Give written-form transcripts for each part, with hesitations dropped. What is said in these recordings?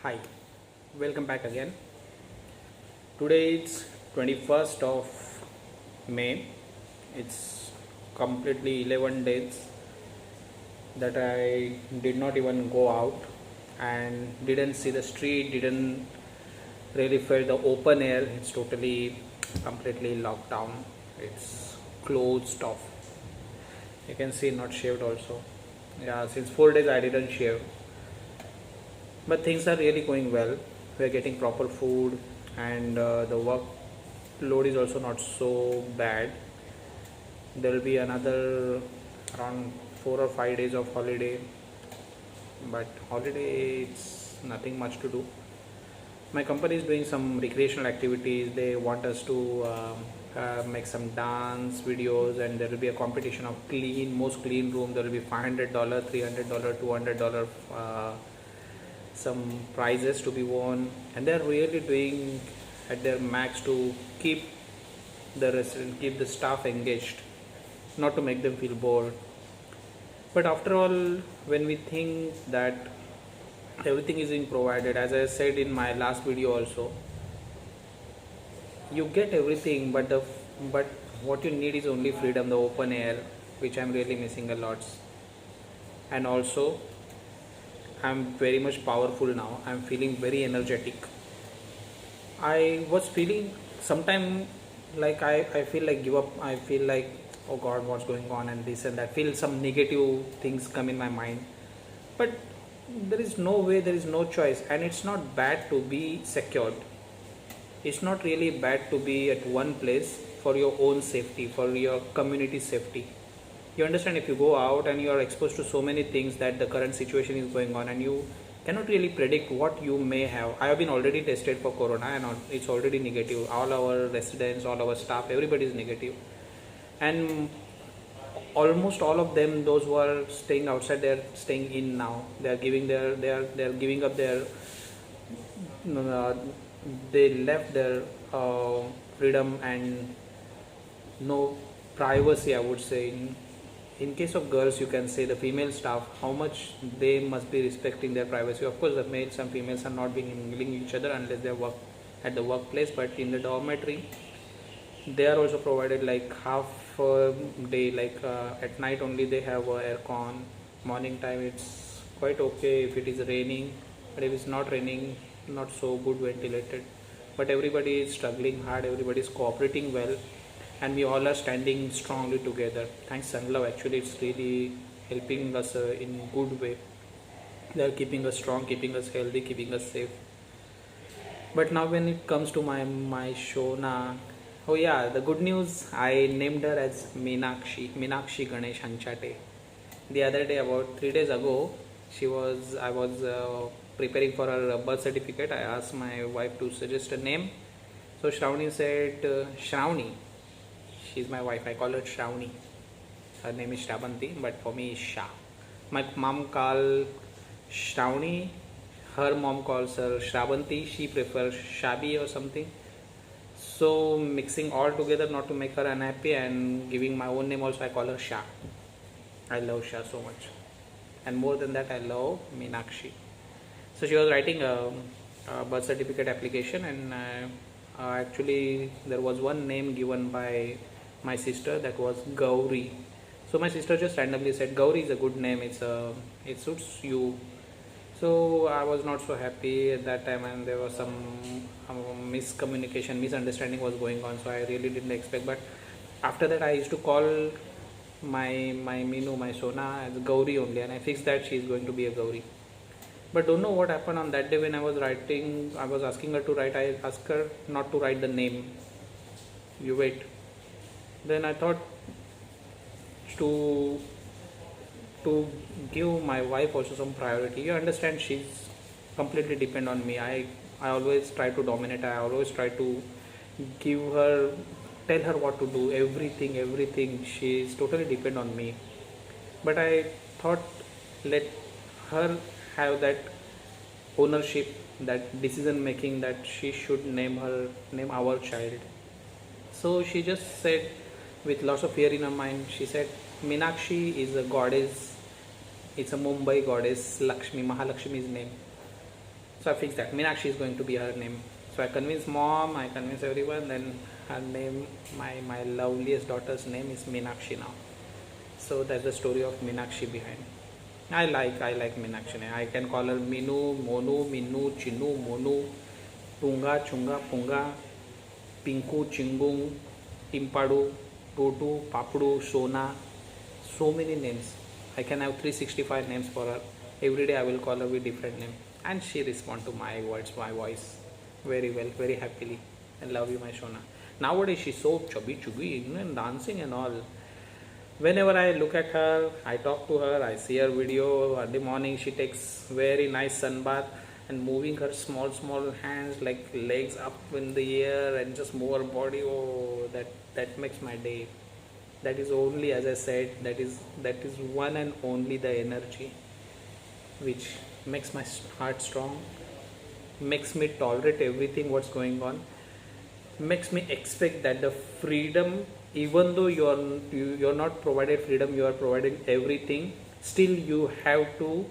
Hi, welcome back again. Today it's 21st of May. It's completely 11 days that I did not even go out and didn't see the street, didn't really feel the open air. It's totally completely locked down. It's closed off. You can see not shaved also. Yeah, since 4 days I didn't shave. But things are really going well. We are getting proper food, and the workload is also not so bad. There will be another around 4 or 5 days of holiday, but holiday it's nothing much to do. My company is doing some recreational activities. They want us to make some dance videos, and there will be a competition of most clean room. There will be $500, $300, $200 some prizes to be won, and they're really doing at their max to keep keep the staff engaged, not to make them feel bored. But after all, when we think that everything is being provided, as I said in my last video also, you get everything, but what you need is only freedom, the open air, which I'm really missing a lot. And also I'm very much powerful now. I'm feeling very energetic. I was feeling sometime like I feel like give up. I feel like, oh God, what's going on, and this and that. Feel some negative things come in my mind. But there is no way, there is no choice, and it's not bad to be secured. It's not really bad to be at one place for your own safety, for your community safety. You understand, if you go out and you are exposed to so many things that the current situation is going on, and you cannot really predict what you may have. I have been already tested for corona, and it's already negative. All our residents, all our staff, everybody is negative. And almost all of them, those who are staying outside, they are staying in now. They are giving giving up their uh, they left their freedom and no privacy, I would say. In case of girls, you can say the female staff, how much they must be respecting their privacy. Of course, the males and females are not being mingling each other unless they work at the workplace, but in the dormitory, they are also provided like half a day, like at night only they have aircon. Morning time it's quite okay if it is raining, but if it's not raining, not so good ventilated. But everybody is struggling hard, everybody is cooperating well, and we all are standing strongly together. Thanks Sunlove, actually it's really helping us in good way. They are keeping us strong, keeping us healthy, keeping us safe. But now when it comes to my Shona, oh yeah, the good news, I named her as Meenakshi Ganesh Hanchate. The other day, about 3 days ago, I was preparing for her birth certificate. I asked my wife to suggest a name. So Shravani said, Shravani. She's my wife. I call her Shravani. Her name is Shrabanti, but for me is Shah. My mom calls Shravani. Her mom calls her Shrabanti. She prefers Shabi or something. So mixing all together, not to make her unhappy, and giving my own name also, I call her Shah. I love Shah so much. And more than that, I love Meenakshi. So she was writing a birth certificate application, and actually there was one name given by my sister, that was Gauri. So my sister just randomly said, Gauri is a good name, it suits you. So I was not so happy at that time, and there was some misunderstanding was going on, so I really didn't expect. But after that I used to call my minu, my Sona, as Gauri only, and I fixed that she is going to be a Gauri. But don't know what happened on that day when I was writing. I was asking her to write. I asked her not to write the name. You wait. Then I thought to give my wife also some priority. You understand, she's completely depend on me. I always try to dominate. I always try to tell her what to do. Everything. She's totally depend on me. But I thought, let her have that ownership, that decision making, that she should name our child. So she just said, with lots of fear in her mind, she said, Meenakshi is a goddess. It's a Mumbai goddess, Lakshmi, Mahalakshmi's name. So I fixed that. Meenakshi is going to be her name. So I convinced mom, I convinced everyone, then her name, my loveliest daughter's name is Meenakshi now. So that's the story of Meenakshi behind. I like Meenakshi. I can call her Minu, Monu, Minu, Chinu, Monu, Tunga, Chunga, Punga, Pinku, Chingung, Timpadu, Totu, Papudu, Sona. So many names. I can have 365 names for her. Every day I will call her with different name. And she respond to my words, my voice very well, very happily. I love you, my Shona. Nowadays she's so chubby, and dancing and all. Whenever I look at her, I talk to her, I see her video. Early morning she takes very nice sun bath and moving her small hands like legs up in the air and just move her body. Oh, that makes my day. That is only, as I said, that is one and only the energy which makes my heart strong, makes me tolerate everything what's going on, makes me expect that the freedom, even though you're not provided freedom, you are provided everything, still you have to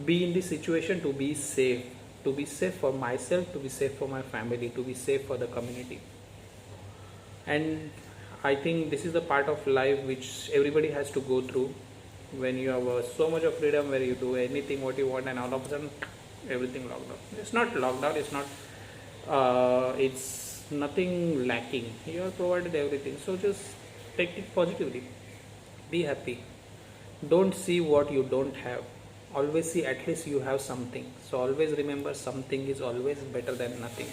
be in this situation to be safe for myself, to be safe for my family, to be safe for the community. And I think this is the part of life which everybody has to go through, when you have so much of freedom where you do anything what you want and all of a sudden everything locked down. It's not locked down, it's not it's nothing lacking. You are provided everything, so just take it positively, be happy, don't see what you don't have, always see at least you have something. So always remember, something is always better than nothing.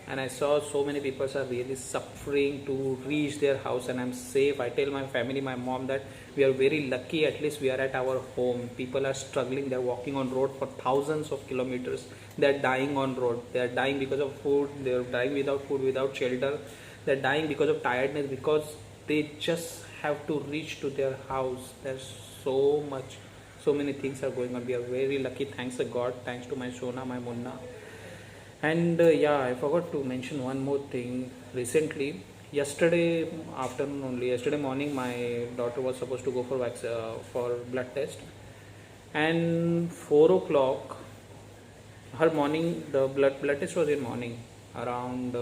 And I saw so many people are really suffering to reach their house, and I'm safe. I tell my family, my mom, that we are very lucky, at least we are at our home. People are struggling, they're walking on road for thousands of kilometers, they're dying on road, they're dying because of food, they're dying without food, without shelter, they're dying because of tiredness, because they just have to reach to their house. There's so many things are going on. We are very lucky, thanks to God, thanks to my Shona, my Munna. And yeah, I forgot to mention one more thing. Recently, yesterday morning, my daughter was supposed to go for blood test, and 4 o'clock, her morning, the blood test was in morning around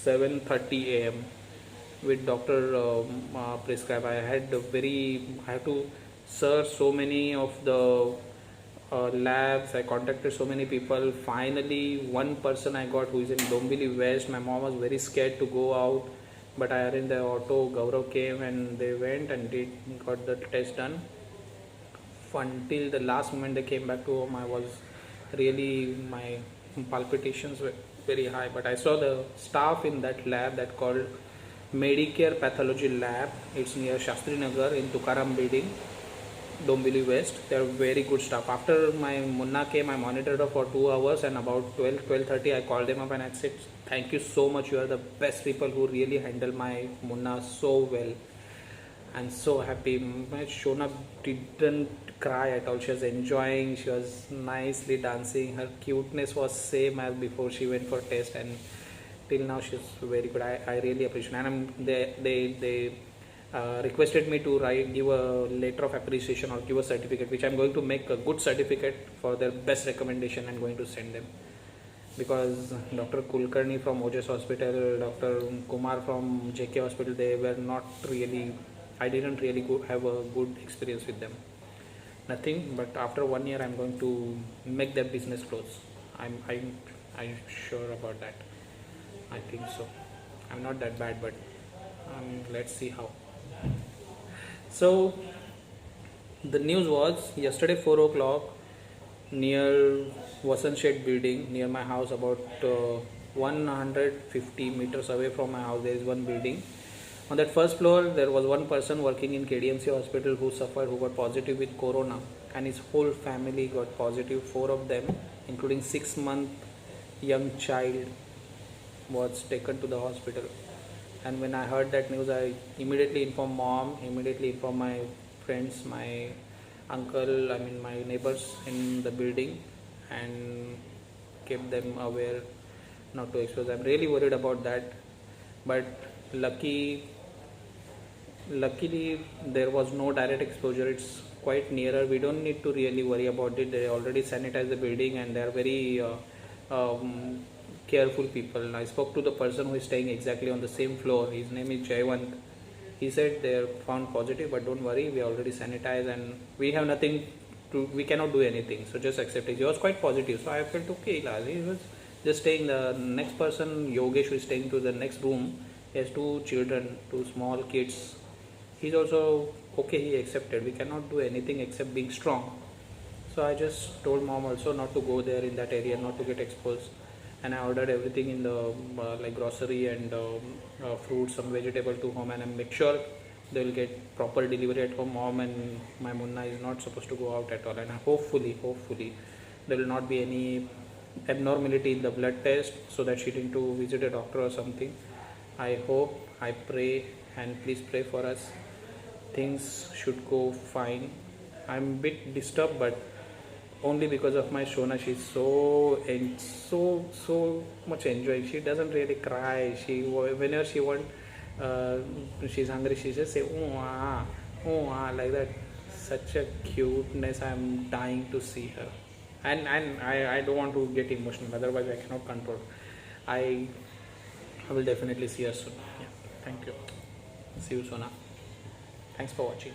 7:30 a.m. with doctor prescribe. I had to search so many of the labs. I contacted so many people. Finally, one person I got who is in Dombili West. My mom was very scared to go out, but I arranged the auto. Gaurav came and they went and got the test done. Until the last moment they came back to home, my palpitations were very high. But I saw the staff in that lab that called Medicare Pathology Lab. It's near Shastri Nagar in Tukaram building, Dombili West. They are very good staff. After my Munna came, I monitored her for 2 hours, and about 12:30 I called them up and I said, thank you so much, you are the best people who really handle my Munna so well. I'm so happy. My Shona didn't cry at all. She was enjoying, she was nicely dancing, her cuteness was same as before she went for test, and till now she's very good. I really appreciate it. And they requested me to give a letter of appreciation or give a certificate, which I'm going to make a good certificate for their best recommendation and going to send them. Because Dr. Kulkarni from OJS Hospital, Dr. Kumar from JK Hospital, they were not really, I didn't really have a good experience with them. Nothing, but after 1 year I'm going to make their business close. I'm sure about that. I think so. I'm not that bad, but let's see how. So the news was yesterday 4 o'clock, near Vasant Shed building near my house, about 150 meters away from my house, there is one building. On that first floor, there was one person working in KDMC hospital who got positive with corona, and his whole family got positive. 4 of them, including 6-month young child, was taken to the hospital. And when I heard that news, I immediately informed mom, immediately informed my friends, my uncle, my neighbors in the building, and kept them aware not to expose. I'm really worried about that, but luckily there was no direct exposure. It's quite nearer. We don't need to really worry about it. They already sanitized the building and they are very careful people. I spoke to the person who is staying exactly on the same floor. His name is Jayvant. He said they are found positive, but don't worry, we already sanitized and we have nothing to, we cannot do anything. So just accept it. He was quite positive. So I felt okay. He was just staying. The next person, Yogesh, who is staying to the next room, he has two children, two small kids. He's also okay. He accepted. We cannot do anything except being strong. So I just told mom also not to go there in that area, not to get exposed. And I ordered everything in the like grocery and fruits, some vegetable to home, and I make sure they will get proper delivery at home. Mom and my Munna is not supposed to go out at all, and hopefully there will not be any abnormality in the blood test, so that she didn't to visit a doctor or something. I hope, I pray, and please pray for us. Things should go fine. I'm a bit disturbed, but only because of my Shona. She's so much enjoying. She doesn't really cry. She, whenever she she's hungry, she just say oh ah, like that. Such a cuteness. I'm dying to see her, and I don't want to get emotional. Otherwise, I cannot control. I will definitely see her soon. Yeah, thank you. See you, Sona. Thanks for watching.